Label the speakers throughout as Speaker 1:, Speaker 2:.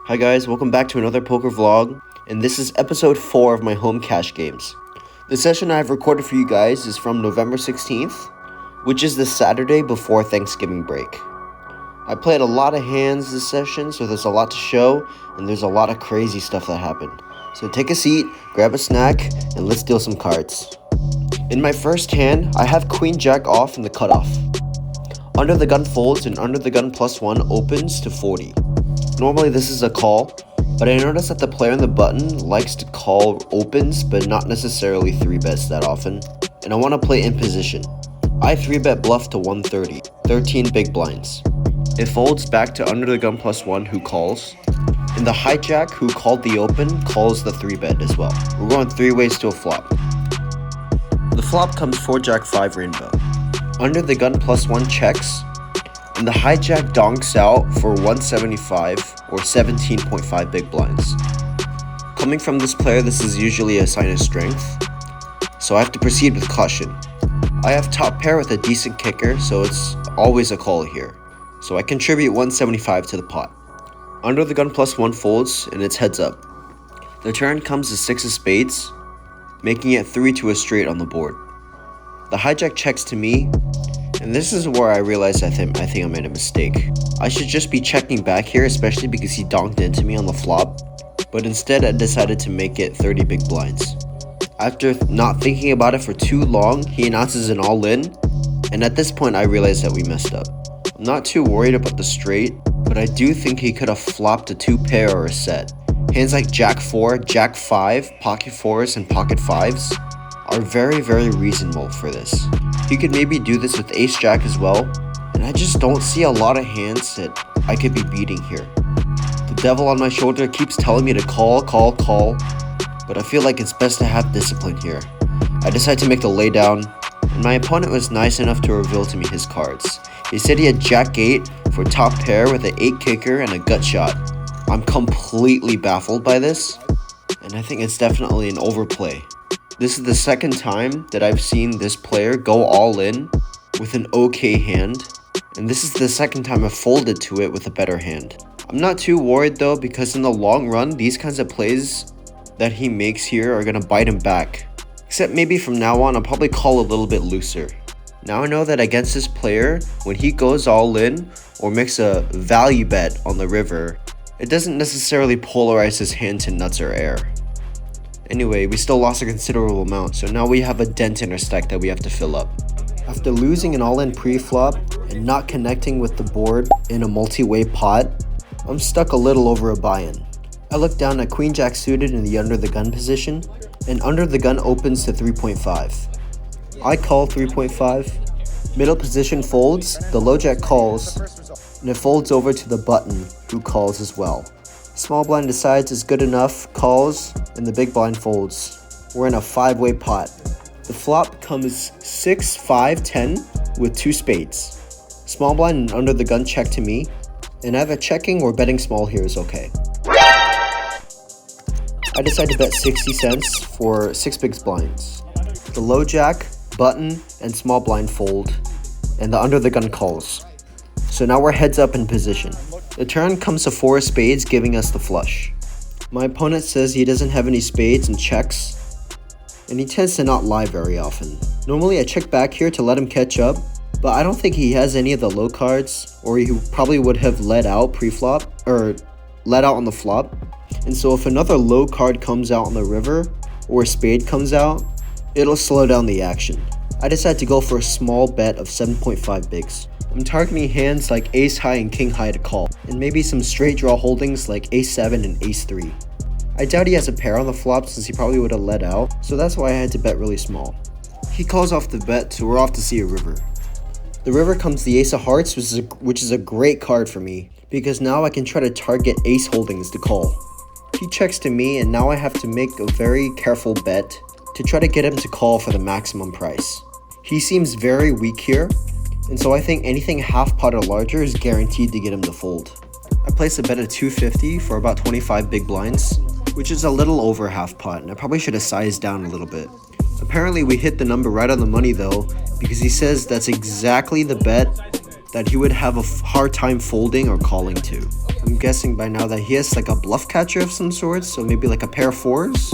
Speaker 1: Hi guys, welcome back to another poker vlog, and this is episode 4 of my home cash games. The session I've recorded for you guys is from November 16th, which is the Saturday before Thanksgiving break. I played a lot of hands this session, so there's a lot to show, and there's a lot of crazy stuff that happened. So take a seat, grab a snack, and let's deal some cards. In my first hand, I have Queen Jack off in the cutoff. Under the gun folds and under the gun +1 opens to 40. Normally this is a call, but I noticed that the player on the button likes to call opens but not necessarily 3-bets that often, and I want to play in position. I 3-bet bluff to 130, 13 big blinds. It folds back to under the gun +1 who calls, and the hijack who called the open calls the 3-bet as well. We're going 3 ways to a flop. The flop comes 4 Jack 5 rainbow. Under the gun +1 checks, and the hijack donks out for 175 or 17.5 big blinds. Coming from this player, this is usually a sign of strength, so I have to proceed with caution. I have top pair with a decent kicker, so it's always a call here. So I contribute 175 to the pot. Under the gun +1 folds and it's heads up. The turn comes to 6 of spades, making it 3 to a straight on the board. The hijack checks to me, and this is where I realized I think I made a mistake. I should just be checking back here, especially because he donked into me on the flop, but instead I decided to make it 30 big blinds. After not thinking about it for too long, he announces an all-in, and at this point I realized that we messed up. I'm not too worried about the straight, but I do think he could have flopped a 2-pair or a set. Hands like Jack 4, Jack 5, pocket 4s, and pocket 5s are very reasonable for this. He could maybe do this with Ace Jack as well, and I just don't see a lot of hands that I could be beating here. The devil on my shoulder keeps telling me to call, but I feel like it's best to have discipline here. I decide to make the laydown, and my opponent was nice enough to reveal to me his cards. He said he had Jack 8 for top pair with an 8 kicker and a gut shot. I'm completely baffled by this, and I think it's definitely an overplay. This is the second time that I've seen this player go all in with an okay hand, and this is the second time I've folded to it with a better hand. I'm not too worried though, because in the long run, these kinds of plays that he makes here are going to bite him back. Except maybe from now on, I'll probably call a little bit looser. Now I know that against this player, when he goes all in or makes a value bet on the river, it doesn't necessarily polarize his hand to nuts or air. Anyway, we still lost a considerable amount, so now we have a dent in our stack that we have to fill up. After losing an all-in pre-flop and not connecting with the board in a multi-way pot, I'm stuck a little over a buy-in. I look down at Queen Jack suited in the under the gun position, and under the gun opens to 3.5. I call 3.5, middle position folds, the low jack calls, and it folds over to the button who calls as well. Small blind decides it's good enough, calls, and the big blind folds. We're in a 5-way pot. The flop comes 6, 5, 10 with 2 spades. Small blind and under the gun check to me, and either checking or betting small here is okay. I decide to bet 60 cents for 6 big blinds. The low jack, button, and small blind fold, and the under the gun calls. So now we're heads up in position. The turn comes to 4 of spades, giving us the flush. My opponent says he doesn't have any spades and checks, and he tends to not lie very often. Normally I check back here to let him catch up, but I don't think he has any of the low cards, or he probably would have let out pre-flop, or let out on the flop. And so if another low card comes out on the river, or a spade comes out, it'll slow down the action. I decide to go for a small bet of 7.5 bigs. I'm targeting hands like ace high and king high to call, and maybe some straight draw holdings like ace 7 and ace 3. I doubt he has a pair on the flop since he probably would have let out, so that's why I had to bet really small. He calls off the bet, so we're off to see a river. The river comes the ace of hearts, which is a great card for me, because now I can try to target ace holdings to call. He checks to me, and now I have to make a very careful bet to try to get him to call for the maximum price. He seems very weak here, and so I think anything half pot or larger is guaranteed to get him to fold. I place a bet of 250 for about 25 big blinds, which is a little over half pot, and I probably should have sized down a little bit. Apparently we hit the number right on the money though, because he says that's exactly the bet that he would have a hard time folding or calling to. I'm guessing by now that he has like a bluff catcher of some sort, so maybe like a pair of fours.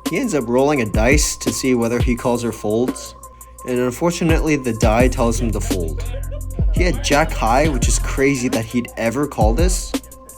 Speaker 1: He ends up rolling a dice to see whether he calls or folds, and unfortunately the die tells him to fold. He had jack high, which is crazy that he'd ever call this,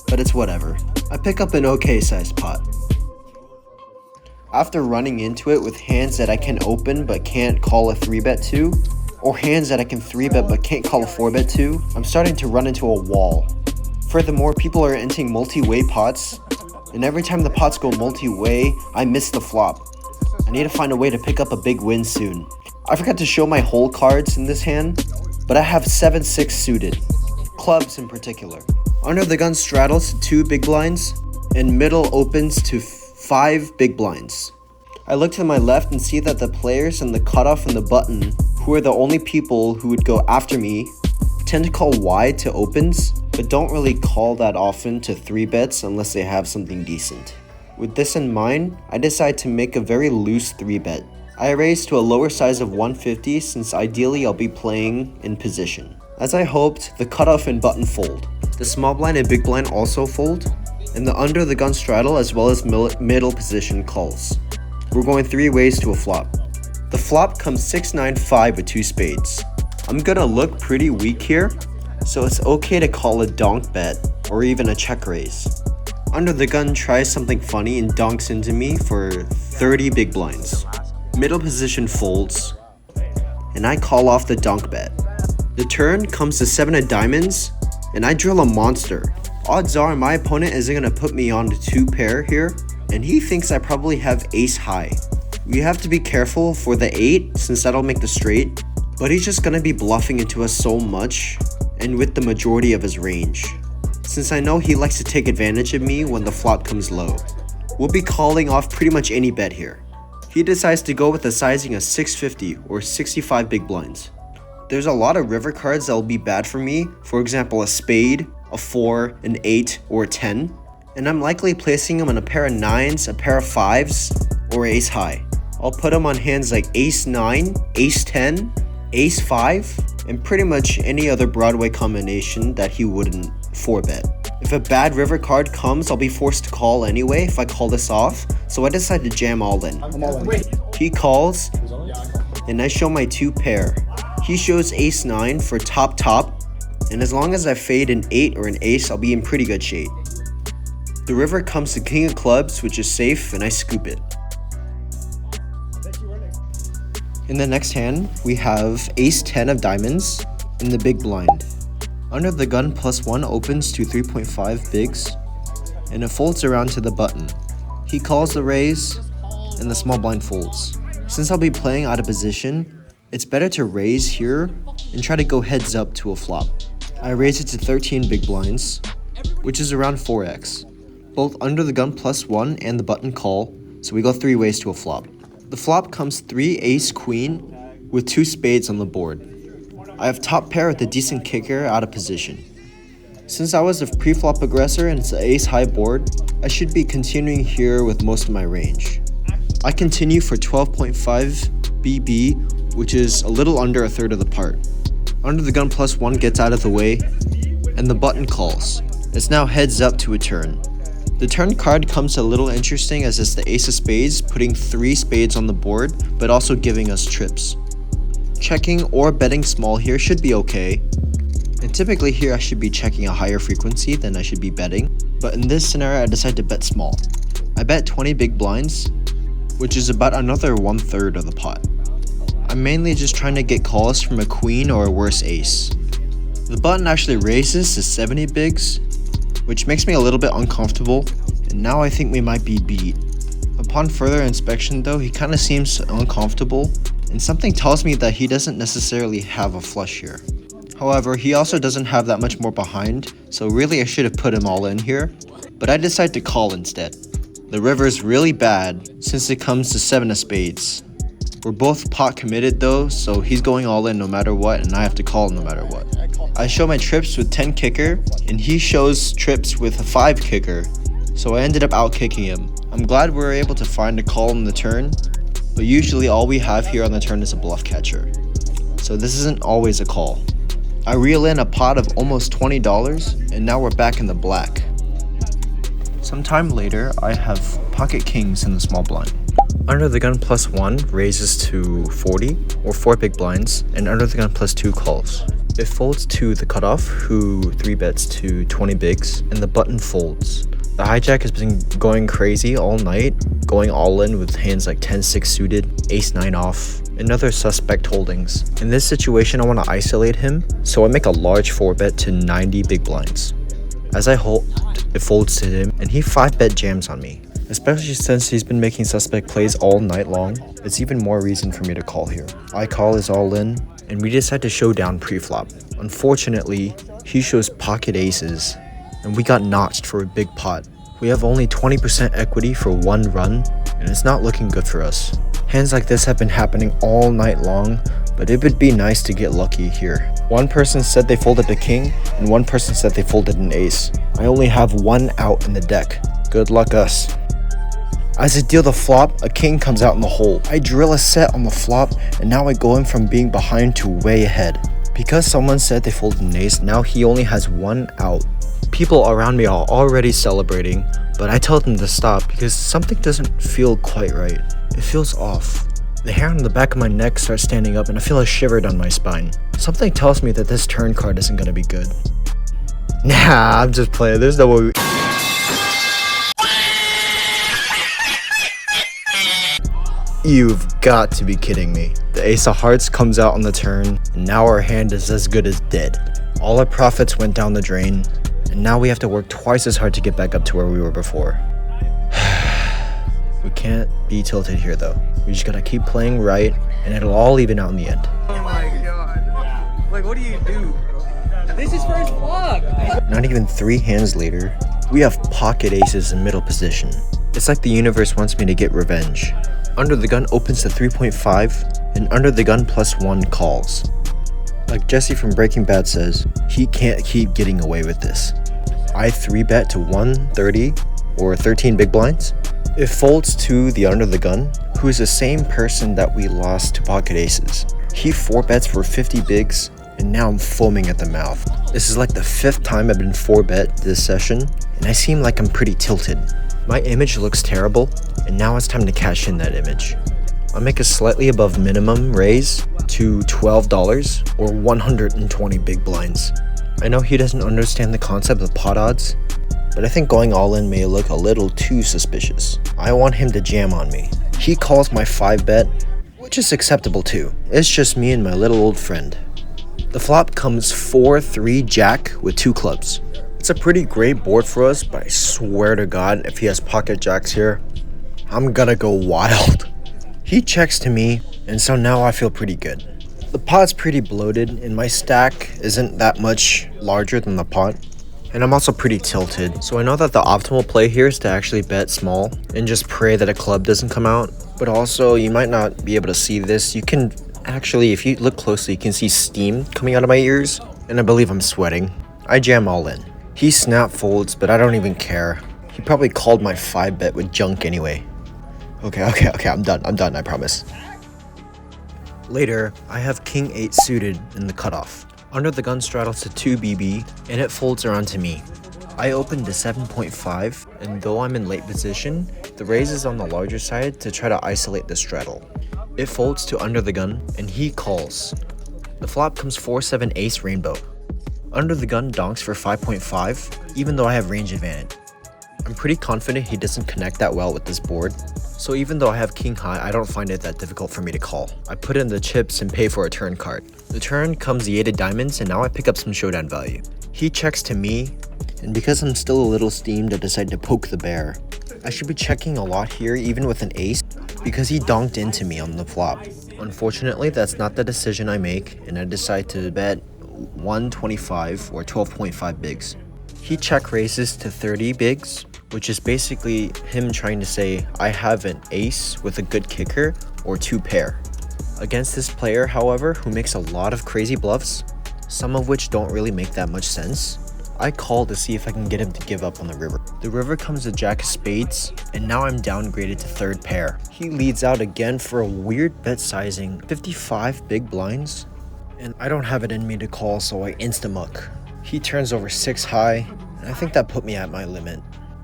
Speaker 1: but it's whatever. I pick up an okay sized pot. After running into it with hands that I can open but can't call a 3-bet to, or hands that I can 3-bet but can't call a 4-bet to, I'm starting to run into a wall. Furthermore, people are entering multi-way pots, and every time the pots go multi-way, I miss the flop. I need to find a way to pick up a big win soon. I forgot to show my hole cards in this hand, but I have 7-6 suited, clubs in particular. Under the gun straddles to 2 big blinds, and middle opens to 5 big blinds. I look to my left and see that the players and the cutoff and the button, who are the only people who would go after me, tend to call wide to opens, but don't really call that often to 3-bets unless they have something decent. With this in mind, I decide to make a very loose 3-bet. I raise to a lower size of 150 since ideally I'll be playing in position. As I hoped, the cutoff and button fold. The small blind and big blind also fold, and the under the gun straddle as well as middle position calls. We're going 3 ways to a flop. The flop comes 6-9-5 with 2 spades. I'm gonna look pretty weak here, so it's okay to call a donk bet or even a check raise. Under the gun tries something funny and donks into me for 30 big blinds. Middle position folds, and I call off the donk bet. The turn comes to 7 of diamonds, and I drill a monster. Odds are my opponent isn't gonna put me on to 2 pair here, and he thinks I probably have ace high. We have to be careful for the 8 since that'll make the straight, but he's just gonna be bluffing into us so much and with the majority of his range, since I know he likes to take advantage of me when the flop comes low. We'll be calling off pretty much any bet here. He decides to go with a sizing of 650 or 65 big blinds. There's a lot of river cards that will be bad for me, for example a spade, a 4, an 8, or a 10, and I'm likely placing him on a pair of 9s, a pair of 5s, or ace high. I'll put him on hands like ace 9, ace 10, ace 5, and pretty much any other Broadway combination that he wouldn't 4-bet. If a bad river card comes, I'll be forced to call anyway if I call this off, so I decide to jam all in. He calls, and I show my 2 pair. He shows ace 9 for top, and as long as I fade an 8 or an ace, I'll be in pretty good shape. The river comes to king of clubs, which is safe, and I scoop it. In the next hand, we have ace 10 of diamonds in the big blind. Under the gun +1 opens to 3.5 bigs, and it folds around to the button. He calls the raise, and the small blind folds. Since I'll be playing out of position, it's better to raise here and try to go heads up to a flop. I raise it to 13 big blinds, which is around 4x. Both under the gun +1 and the button call, so we go 3 ways to a flop. The flop comes 3 ace queen with 2 spades on the board. I have top pair with a decent kicker out of position. Since I was a pre-flop aggressor and it's an ace high board, I should be continuing here with most of my range. I continue for 12.5 BB, which is a little under a third of the part. Under the gun +1 gets out of the way, and the button calls. It's now heads up to a turn. The turn card comes a little interesting as it's the ace of spades, putting 3 spades on the board, but also giving us trips. Checking or betting small here should be okay, and typically here I should be checking a higher frequency than I should be betting, but in this scenario I decide to bet small. I bet 20 big blinds, which is about another 1/3 of the pot. I'm mainly just trying to get calls from a queen or a worse ace. The button actually raises to 70 bigs, which makes me a little bit uncomfortable, and now I think we might be beat. Upon further inspection though, he kinda seems uncomfortable, and something tells me that he doesn't necessarily have a flush here. However, he also doesn't have that much more behind, so really I should have put him all in here, but I decide to call instead. The river's really bad since it comes to 7 of spades. We're both pot committed though, so he's going all in no matter what, and I have to call no matter what. I show my trips with 10 kicker, and he shows trips with a 5 kicker, so I ended up out kicking him. I'm glad we were able to find a call on the turn, but usually all we have here on the turn is a bluff catcher, so this isn't always a call. I reel in a pot of almost $20, and now we're back in the black. Sometime later, I have pocket kings in the small blind. Under the gun +1 raises to 40 or 4 big blinds, and under the gun +2 calls. It folds to the cutoff, who 3-bets to 20 bigs, and the button folds. The hijack has been going crazy all night, going all in with hands like 10-6 suited, ace-9 off, and other suspect holdings. In this situation, I want to isolate him, so I make a large 4-bet to 90 big blinds. As I hold, it folds to him, and he 5-bet jams on me. Especially since he's been making suspect plays all night long, it's even more reason for me to call here. I call his all in, and we decide to show down pre-flop. Unfortunately, he shows pocket aces, and we got notched for a big pot. We have only 20% equity for one run, and it's not looking good for us. Hands like this have been happening all night long, but it would be nice to get lucky here. One person said they folded a king, and one person said they folded an ace. I only have one out in the deck. Good luck us. As I deal the flop, a king comes out in the hole. I drill a set on the flop, and now I go in from being behind to way ahead. Because someone said they folded an ace, now he only has one out. People around me are already celebrating, but I tell them to stop because something doesn't feel quite right. It feels off. The hair on the back of my neck starts standing up and I feel a shiver down my spine. Something tells me that this turn card isn't gonna be good. Nah, I'm just playing. There's no way. You've got to be kidding me. The ace of hearts comes out on the turn, and now our hand is as good as dead. All our profits went down the drain, and now we have to work twice as hard to get back up to where we were before. We can't be tilted here though. We just gotta keep playing right, and it'll all even out in the end.
Speaker 2: Oh my god. Like, what do you do? This is first vlog!
Speaker 1: Not even 3 hands later, we have pocket aces in middle position. It's like the universe wants me to get revenge. Under the gun opens to 3.5, and under the gun +1 calls. Like Jesse from Breaking Bad says, he can't keep getting away with this. I 3-bet to 130 or 13 big blinds. It folds to the under the gun, who is the same person that we lost to pocket aces. He 4-bets for 50 bigs, and now I'm foaming at the mouth. This is like the 5th time I've been 4-bet this session, and I seem like I'm pretty tilted. My image looks terrible, and now it's time to cash in that image. I'll make a slightly above minimum raise to $12 or 120 big blinds. I know he doesn't understand the concept of pot odds, but I think going all in may look a little too suspicious. I want him to jam on me. He calls my 5-bet, which is acceptable too. It's just me and my little old friend. The flop comes 4-3 jack with 2 clubs. It's a pretty great board for us, but I swear to God, if he has pocket jacks here, I'm gonna go wild. He checks to me, and so now I feel pretty good. The pot's pretty bloated, and my stack isn't that much larger than the pot. And I'm also pretty tilted, so I know that the optimal play here is to actually bet small and just pray that a club doesn't come out. But also, you might not be able to see this. You can actually, if you look closely, you can see steam coming out of my ears, and I believe I'm sweating. I jam all in. He snap folds, but I don't even care. He probably called my 5-bet with junk anyway. Okay, I'm done, I promise. Later, I have king 8 suited in the cutoff. Under the gun straddles to 2 BB, and it folds around to me. I open to 7.5, and though I'm in late position, the raise is on the larger side to try to isolate the straddle. It folds to under the gun, and he calls. The flop comes 4-7 ace rainbow. Under the gun donks for 5.5, even though I have range advantage. I'm pretty confident he doesn't connect that well with this board, so even though I have king high, I don't find it that difficult for me to call. I put in the chips and pay for a turn card. The turn comes the 8 of diamonds, and now I pick up some showdown value. He checks to me, and because I'm still a little steamed, I decide to poke the bear. I should be checking a lot here, even with an ace, because he donked into me on the flop. Unfortunately, that's not the decision I make, and I decide to bet 125 or 12.5 bigs. He check raises to 30 bigs, which is basically him trying to say I have an ace with a good kicker or 2 pair. Against this player, however, who makes a lot of crazy bluffs, some of which don't really make that much sense, I call to see if I can get him to give up on the river. The river comes to jack of spades, and now I'm downgraded to 3rd pair. He leads out again for a weird bet sizing, 55 big blinds,
Speaker 3: and I don't have it in me to call, so I insta-muck. He turns over 6 high, and I think that put me at my limit.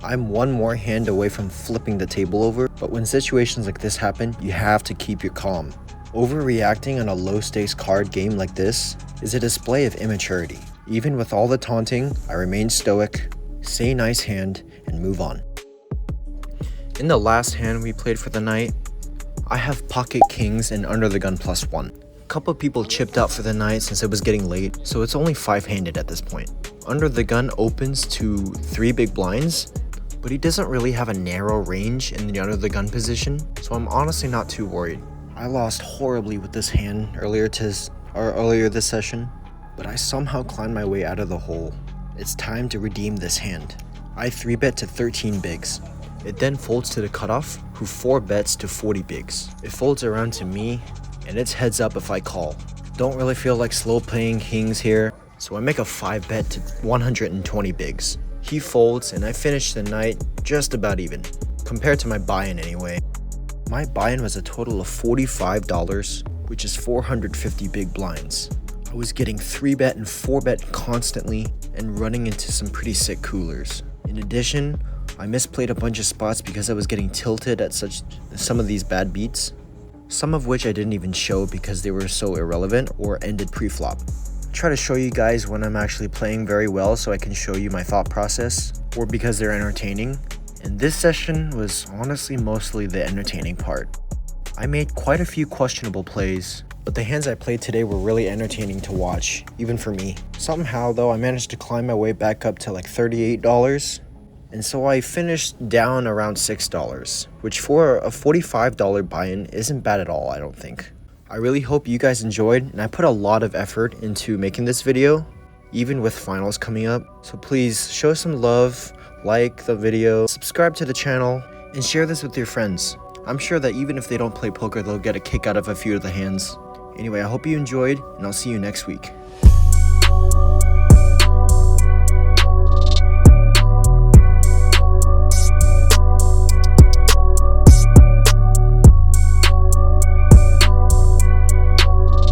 Speaker 3: I'm one more hand away from flipping the table over, but when situations like this happen, you have to keep your calm. Overreacting on a low-stakes card game like this is a display of immaturity. Even with all the taunting, I remain stoic, say nice hand, and move on. In the last hand we played for the night, I have pocket kings and under the gun +1. A couple people chipped out for the night since it was getting late, so it's only 5-handed at this point. Under the gun opens to 3 big blinds, but he doesn't really have a narrow range in the under the gun position, so I'm honestly not too worried. I lost horribly with this hand earlier this session, but I somehow climbed my way out of the hole. It's time to redeem this hand. I 3-bet to 13 bigs. It then folds to the cutoff, who 4-bets to 40 bigs. It folds around to me, and it's heads up if I call. Don't really feel like slow playing kings here, so I make a 5-bet to 120 bigs. He folds, and I finish the night just about even, compared to my buy-in anyway. My buy-in was a total of $45, which is 450 big blinds. I was getting 3-bet and 4-bet constantly, and running into some pretty sick coolers. In addition, I misplayed a bunch of spots because I was getting tilted at some of these bad beats, some of which I didn't even show because they were so irrelevant or ended pre-flop. Try to show you guys when I'm actually playing very well so I can show you my thought process, or because they're entertaining. And this session was honestly mostly the entertaining part. I made quite a few questionable plays, but the hands I played today were really entertaining to watch, even for me. Somehow though, I managed to climb my way back up to like $38, and so I finished down around $6, which for a $45 buy-in isn't bad at all, I don't think. I really hope you guys enjoyed, and I put a lot of effort into making this video, even with finals coming up. So please show some love, like the video, subscribe to the channel, and share this with your friends. I'm sure that even if they don't play poker, they'll get a kick out of a few of the hands. Anyway, I hope you enjoyed, and I'll see you next week.